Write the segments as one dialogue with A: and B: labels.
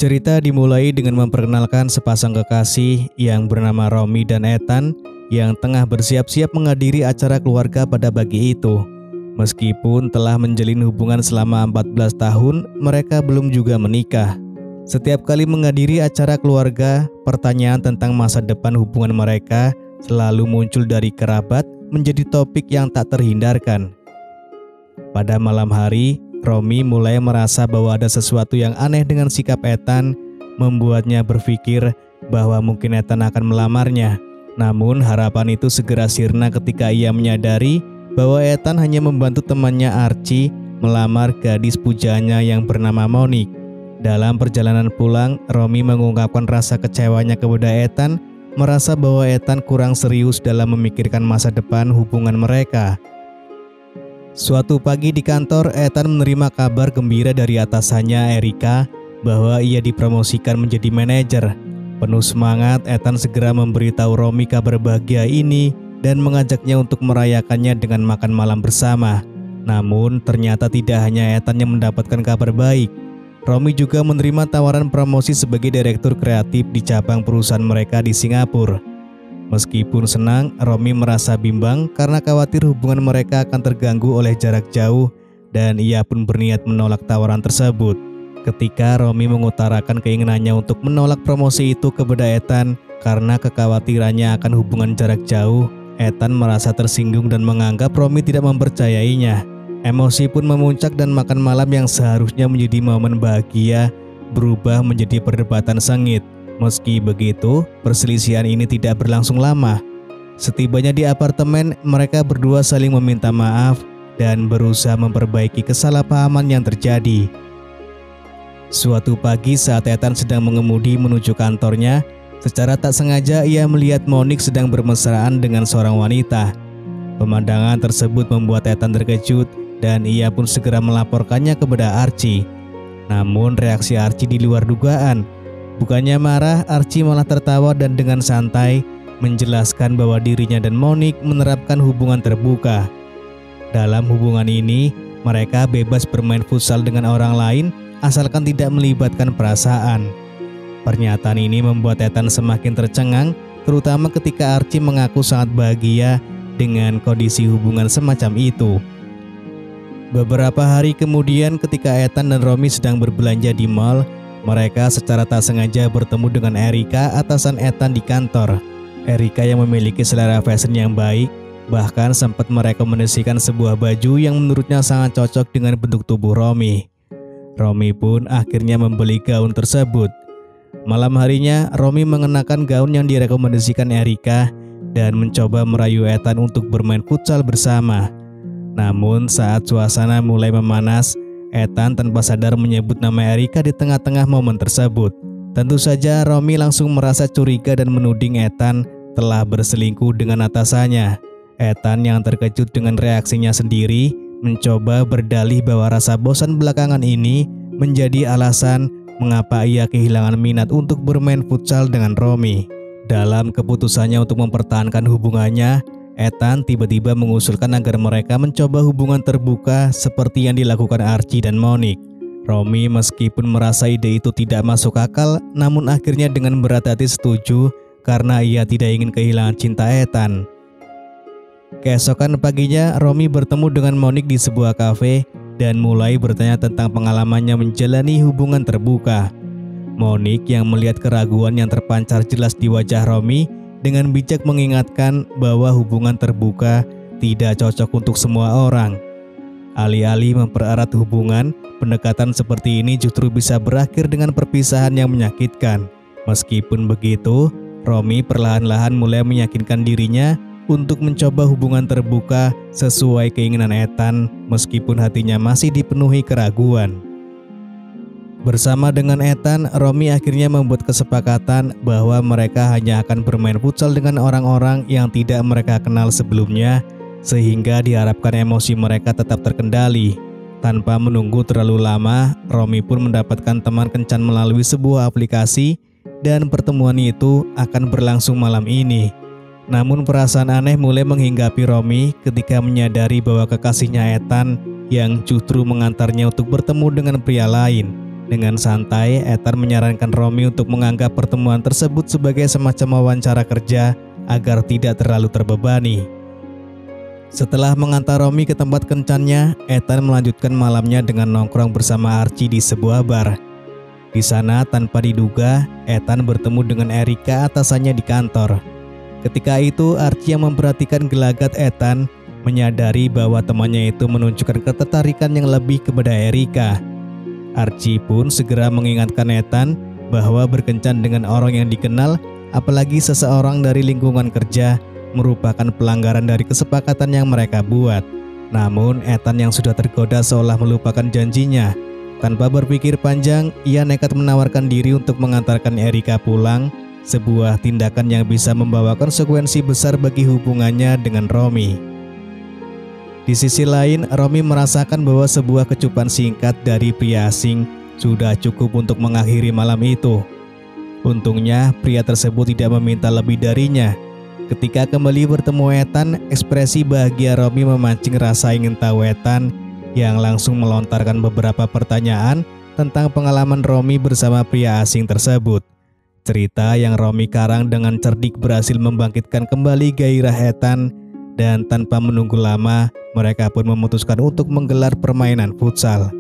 A: Cerita dimulai dengan memperkenalkan sepasang kekasih yang bernama Romi dan Ethan yang tengah bersiap-siap menghadiri acara keluarga pada pagi itu. Meskipun telah menjalin hubungan selama 14 tahun, mereka belum juga menikah. Setiap kali menghadiri acara keluarga, pertanyaan tentang masa depan hubungan mereka selalu muncul dari kerabat menjadi topik yang tak terhindarkan. Pada malam hari, Romi mulai merasa bahwa ada sesuatu yang aneh dengan sikap Ethan, membuatnya berpikir bahwa mungkin Ethan akan melamarnya. Namun harapan itu segera sirna ketika ia menyadari bahwa Ethan hanya membantu temannya Archie melamar gadis pujaannya yang bernama Monique. Dalam perjalanan pulang, Romi mengungkapkan rasa kecewanya kepada Ethan, merasa bahwa Ethan kurang serius dalam memikirkan masa depan hubungan mereka. Suatu pagi di kantor, Ethan menerima kabar gembira dari atasannya Erika bahwa ia dipromosikan menjadi manajer. Penuh semangat, Ethan segera memberitahu Romi kabar bahagia ini dan mengajaknya untuk merayakannya dengan makan malam bersama. Namun ternyata tidak hanya Ethan yang mendapatkan kabar baik. Romi juga menerima tawaran promosi sebagai direktur kreatif di cabang perusahaan mereka di Singapura. Meskipun senang, Romi merasa bimbang karena khawatir hubungan mereka akan terganggu oleh jarak jauh dan ia pun berniat menolak tawaran tersebut. Ketika Romi mengutarakan keinginannya untuk menolak promosi itu kepada Ethan karena kekhawatirannya akan hubungan jarak jauh, Ethan merasa tersinggung dan menganggap Romi tidak mempercayainya. Emosi pun memuncak dan makan malam yang seharusnya menjadi momen bahagia berubah menjadi perdebatan sengit. Meski begitu, perselisihan ini tidak berlangsung lama. Setibanya di apartemen, mereka berdua saling meminta maaf dan berusaha memperbaiki kesalahpahaman yang terjadi. Suatu pagi saat Ethan sedang mengemudi menuju kantornya, secara tak sengaja ia melihat Monique sedang bermesraan dengan seorang wanita. Pemandangan tersebut membuat Ethan terkejut dan ia pun segera melaporkannya kepada Archie. Namun reaksi Archie di luar dugaan. Bukannya marah, Archie malah tertawa dan dengan santai menjelaskan bahwa dirinya dan Monique menerapkan hubungan terbuka. Dalam hubungan ini, mereka bebas bermain futsal dengan orang lain asalkan tidak melibatkan perasaan. Pernyataan ini membuat Ethan semakin tercengang, terutama ketika Archie mengaku sangat bahagia dengan kondisi hubungan semacam itu. Beberapa hari kemudian ketika Ethan dan Romi sedang berbelanja di mall, mereka secara tak sengaja bertemu dengan Erika, atasan Ethan di kantor. Erika yang memiliki selera fashion yang baik, bahkan sempat merekomendasikan sebuah baju yang menurutnya sangat cocok dengan bentuk tubuh Romi. Romi pun akhirnya membeli gaun tersebut. Malam harinya, Romi mengenakan gaun yang direkomendasikan Erika dan mencoba merayu Ethan untuk bermain futsal bersama. Namun saat suasana mulai memanas, Ethan tanpa sadar menyebut nama Erika di tengah-tengah momen tersebut. Tentu saja Romi langsung merasa curiga dan menuding Ethan telah berselingkuh dengan atasannya. Ethan yang terkejut dengan reaksinya sendiri mencoba berdalih bahwa rasa bosan belakangan ini menjadi alasan mengapa ia kehilangan minat untuk bermain futsal dengan Romi. Dalam keputusannya untuk mempertahankan hubungannya, Ethan tiba-tiba mengusulkan agar mereka mencoba hubungan terbuka seperti yang dilakukan Archie dan Monique. Romi meskipun merasa ide itu tidak masuk akal, namun akhirnya dengan berat hati setuju karena ia tidak ingin kehilangan cinta Ethan. Keesokan paginya, Romi bertemu dengan Monique di sebuah kafe dan mulai bertanya tentang pengalamannya menjalani hubungan terbuka. Monique yang melihat keraguan yang terpancar jelas di wajah Romi dengan bijak mengingatkan bahwa hubungan terbuka tidak cocok untuk semua orang. Alih-alih mempererat hubungan, pendekatan seperti ini justru bisa berakhir dengan perpisahan yang menyakitkan. Meskipun begitu, Romi perlahan-lahan mulai meyakinkan dirinya untuk mencoba hubungan terbuka sesuai keinginan Ethan, meskipun hatinya masih dipenuhi keraguan. Bersama dengan Ethan, Romi akhirnya membuat kesepakatan bahwa mereka hanya akan bermain futsal dengan orang-orang yang tidak mereka kenal sebelumnya, sehingga diharapkan emosi mereka tetap terkendali. Tanpa menunggu terlalu lama, Romi pun mendapatkan teman kencan melalui sebuah aplikasi dan pertemuan itu akan berlangsung malam ini. Namun perasaan aneh mulai menghinggapi Romi ketika menyadari bahwa kekasihnya Ethan yang justru mengantarnya untuk bertemu dengan pria lain. Dengan santai, Ethan menyarankan Romi untuk menganggap pertemuan tersebut sebagai semacam wawancara kerja agar tidak terlalu terbebani. Setelah mengantar Romi ke tempat kencannya, Ethan melanjutkan malamnya dengan nongkrong bersama Archie di sebuah bar. Di sana, tanpa diduga, Ethan bertemu dengan Erika, atasannya di kantor. Ketika itu, Archie yang memperhatikan gelagat Ethan menyadari bahwa temannya itu menunjukkan ketertarikan yang lebih kepada Erika. Archie pun segera mengingatkan Ethan bahwa berkencan dengan orang yang dikenal, apalagi seseorang dari lingkungan kerja, merupakan pelanggaran dari kesepakatan yang mereka buat. Namun, Ethan yang sudah tergoda seolah melupakan janjinya. Tanpa berpikir panjang, ia nekat menawarkan diri untuk mengantarkan Erika pulang, sebuah tindakan yang bisa membawa konsekuensi besar bagi hubungannya dengan Romi. Di sisi lain, Romi merasakan bahwa sebuah kecupan singkat dari pria asing sudah cukup untuk mengakhiri malam itu. Untungnya, pria tersebut tidak meminta lebih darinya. Ketika kembali bertemu Ethan, ekspresi bahagia Romi memancing rasa ingin tahu Ethan yang langsung melontarkan beberapa pertanyaan tentang pengalaman Romi bersama pria asing tersebut. Cerita yang Romi karang dengan cerdik berhasil membangkitkan kembali gairah Ethan, dan tanpa menunggu lama, mereka pun memutuskan untuk menggelar permainan futsal.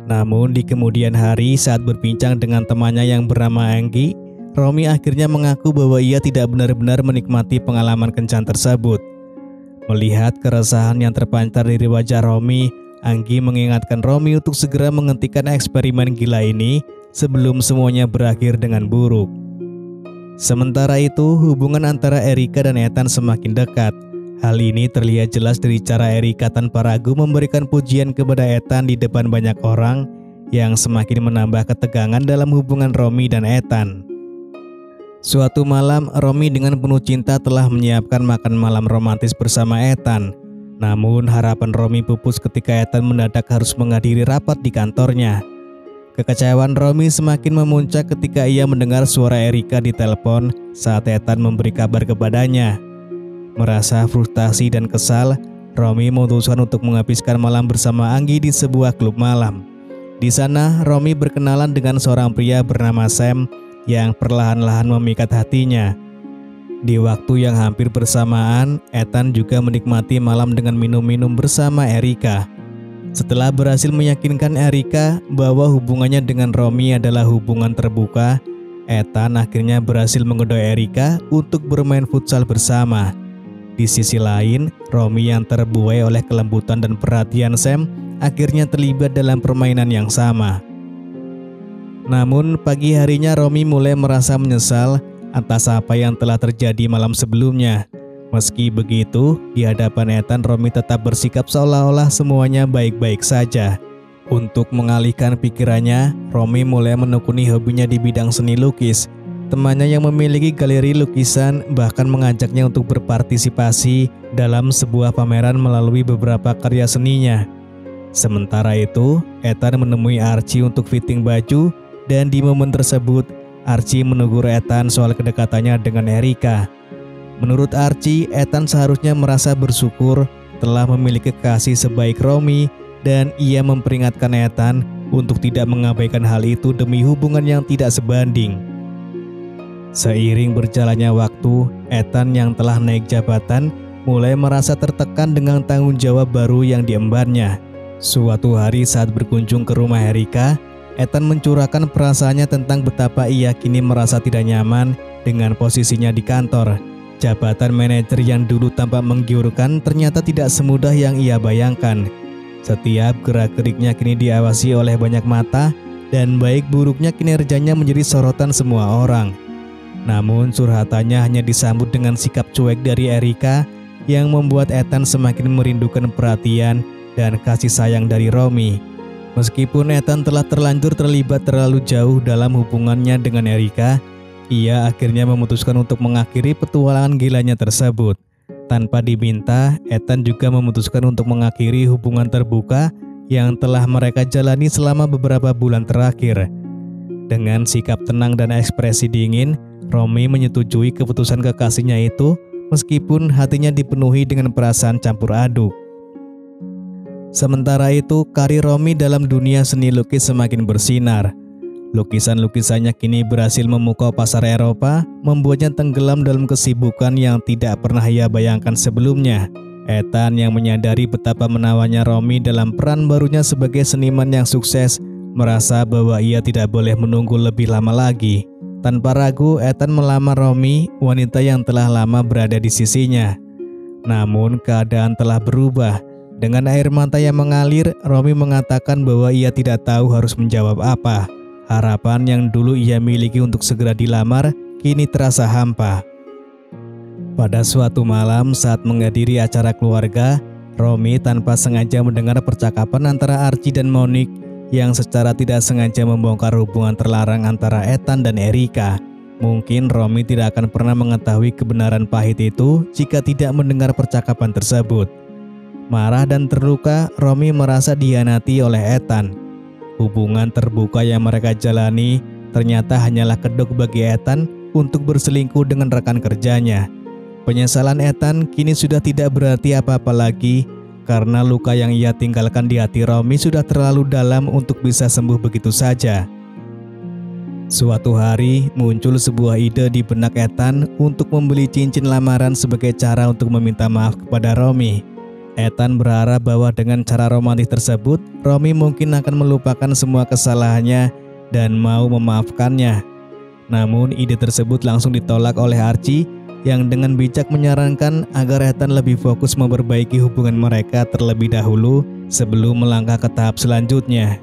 A: Namun di kemudian hari saat berbincang dengan temannya yang bernama Anggi, Romi akhirnya mengaku bahwa ia tidak benar-benar menikmati pengalaman kencan tersebut. Melihat keresahan yang terpancar dari wajah Romi, Anggi mengingatkan Romi untuk segera menghentikan eksperimen gila ini sebelum semuanya berakhir dengan buruk. Sementara itu, hubungan antara Erika dan Ethan semakin dekat. Hal ini terlihat jelas dari cara Erika tanpa ragu memberikan pujian kepada Ethan di depan banyak orang, yang semakin menambah ketegangan dalam hubungan Romi dan Ethan. Suatu malam, Romi dengan penuh cinta telah menyiapkan makan malam romantis bersama Ethan. Namun harapan Romi pupus ketika Ethan mendadak harus menghadiri rapat di kantornya. Kekecewaan Romi semakin memuncak ketika ia mendengar suara Erika di telepon saat Ethan memberi kabar kepadanya. Merasa frustasi dan kesal, Romi memutuskan untuk menghabiskan malam bersama Anggi di sebuah klub malam. Di sana, Romi berkenalan dengan seorang pria bernama Sam yang perlahan-lahan memikat hatinya. Di waktu yang hampir bersamaan, Ethan juga menikmati malam dengan minum-minum bersama Erika. Setelah berhasil meyakinkan Erika bahwa hubungannya dengan Romi adalah hubungan terbuka, Ethan akhirnya berhasil menggoda Erika untuk bermain futsal bersama. Di sisi lain, Romi yang terbuai oleh kelembutan dan perhatian Sam akhirnya terlibat dalam permainan yang sama. Namun pagi harinya Romi mulai merasa menyesal atas apa yang telah terjadi malam sebelumnya. Meski begitu, di hadapan Ethan, Romi tetap bersikap seolah-olah semuanya baik-baik saja. Untuk mengalihkan pikirannya, Romi mulai menekuni hobinya di bidang seni lukis. Temannya yang memiliki galeri lukisan bahkan mengajaknya untuk berpartisipasi dalam sebuah pameran melalui beberapa karya seninya. Sementara itu, Ethan menemui Archie untuk fitting baju, dan di momen tersebut, Archie menegur Ethan soal kedekatannya dengan Erika. Menurut Archie, Ethan seharusnya merasa bersyukur telah memiliki kekasih sebaik Romi, dan ia memperingatkan Ethan untuk tidak mengabaikan hal itu demi hubungan yang tidak sebanding. Seiring berjalannya waktu, Ethan yang telah naik jabatan mulai merasa tertekan dengan tanggung jawab baru yang diembannya. Suatu hari saat berkunjung ke rumah Erika, Ethan mencurahkan perasaannya tentang betapa ia kini merasa tidak nyaman dengan posisinya di kantor. Jabatan manajer yang dulu tampak menggiurkan ternyata tidak semudah yang ia bayangkan. Setiap gerak-geriknya kini diawasi oleh banyak mata, dan baik buruknya kinerjanya menjadi sorotan semua orang. Namun curhatannya hanya disambut dengan sikap cuek dari Erika yang membuat Ethan semakin merindukan perhatian dan kasih sayang dari Romi. Meskipun Ethan telah terlanjur terlibat terlalu jauh dalam hubungannya dengan Erika, ia akhirnya memutuskan untuk mengakhiri petualangan gilanya tersebut. Tanpa diminta, Ethan juga memutuskan untuk mengakhiri hubungan terbuka yang telah mereka jalani selama beberapa bulan terakhir. Dengan sikap tenang dan ekspresi dingin, Romi menyetujui keputusan kekasihnya itu, meskipun hatinya dipenuhi dengan perasaan campur aduk. Sementara itu, karir Romi dalam dunia seni lukis semakin bersinar. Lukisan-lukisannya kini berhasil memukau pasar Eropa, membuatnya tenggelam dalam kesibukan yang tidak pernah ia bayangkan sebelumnya. Ethan yang menyadari betapa menawannya Romi dalam peran barunya sebagai seniman yang sukses, merasa bahwa ia tidak boleh menunggu lebih lama lagi. Tanpa ragu, Ethan melamar Romi, wanita yang telah lama berada di sisinya. Namun keadaan telah berubah. Dengan air mata yang mengalir, Romi mengatakan bahwa ia tidak tahu harus menjawab apa. Harapan yang dulu ia miliki untuk segera dilamar, kini terasa hampa. Pada suatu malam saat menghadiri acara keluarga, Romi tanpa sengaja mendengar percakapan antara Archie dan Monique yang secara tidak sengaja membongkar hubungan terlarang antara Ethan dan Erika. Mungkin Romi tidak akan pernah mengetahui kebenaran pahit itu jika tidak mendengar percakapan tersebut. Marah dan terluka, Romi merasa dihianati oleh Ethan. Hubungan terbuka yang mereka jalani ternyata hanyalah kedok bagi Ethan untuk berselingkuh dengan rekan kerjanya. Penyesalan Ethan kini sudah tidak berarti apa-apa lagi karena luka yang ia tinggalkan di hati Romi sudah terlalu dalam untuk bisa sembuh begitu saja. Suatu hari muncul sebuah ide di benak Ethan untuk membeli cincin lamaran sebagai cara untuk meminta maaf kepada Romi. Ethan berharap bahwa dengan cara romantis tersebut, Romi mungkin akan melupakan semua kesalahannya dan mau memaafkannya. Namun ide tersebut langsung ditolak oleh Archie yang dengan bijak menyarankan agar Ethan lebih fokus memperbaiki hubungan mereka terlebih dahulu sebelum melangkah ke tahap selanjutnya.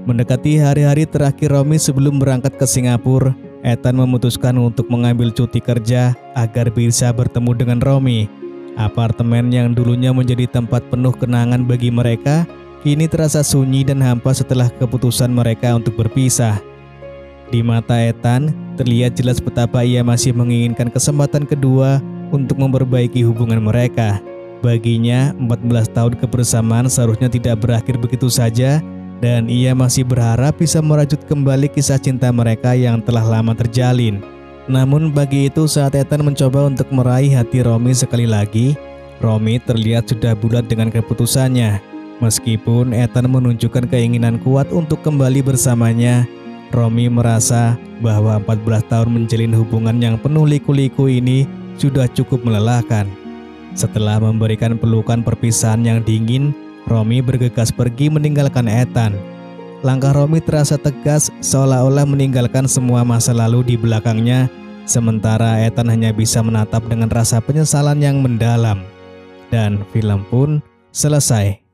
A: Mendekati hari-hari terakhir Romi sebelum berangkat ke Singapura, Ethan memutuskan untuk mengambil cuti kerja agar bisa bertemu dengan Romi. Apartemen yang dulunya menjadi tempat penuh kenangan bagi mereka, kini terasa sunyi dan hampa setelah keputusan mereka untuk berpisah. Di mata Ethan, terlihat jelas betapa ia masih menginginkan kesempatan kedua untuk memperbaiki hubungan mereka. Baginya, 14 tahun kebersamaan seharusnya tidak berakhir begitu saja, dan ia masih berharap bisa merajut kembali kisah cinta mereka yang telah lama terjalin. Namun bagi itu saat Ethan mencoba untuk meraih hati Romi sekali lagi, Romi terlihat sudah bulat dengan keputusannya. Meskipun Ethan menunjukkan keinginan kuat untuk kembali bersamanya, Romi merasa bahwa 14 tahun menjalin hubungan yang penuh liku-liku ini sudah cukup melelahkan. Setelah memberikan pelukan perpisahan yang dingin, Romi bergegas pergi meninggalkan Ethan. Langkah Romi terasa tegas seolah-olah meninggalkan semua masa lalu di belakangnya, sementara Ethan hanya bisa menatap dengan rasa penyesalan yang mendalam. Dan film pun selesai.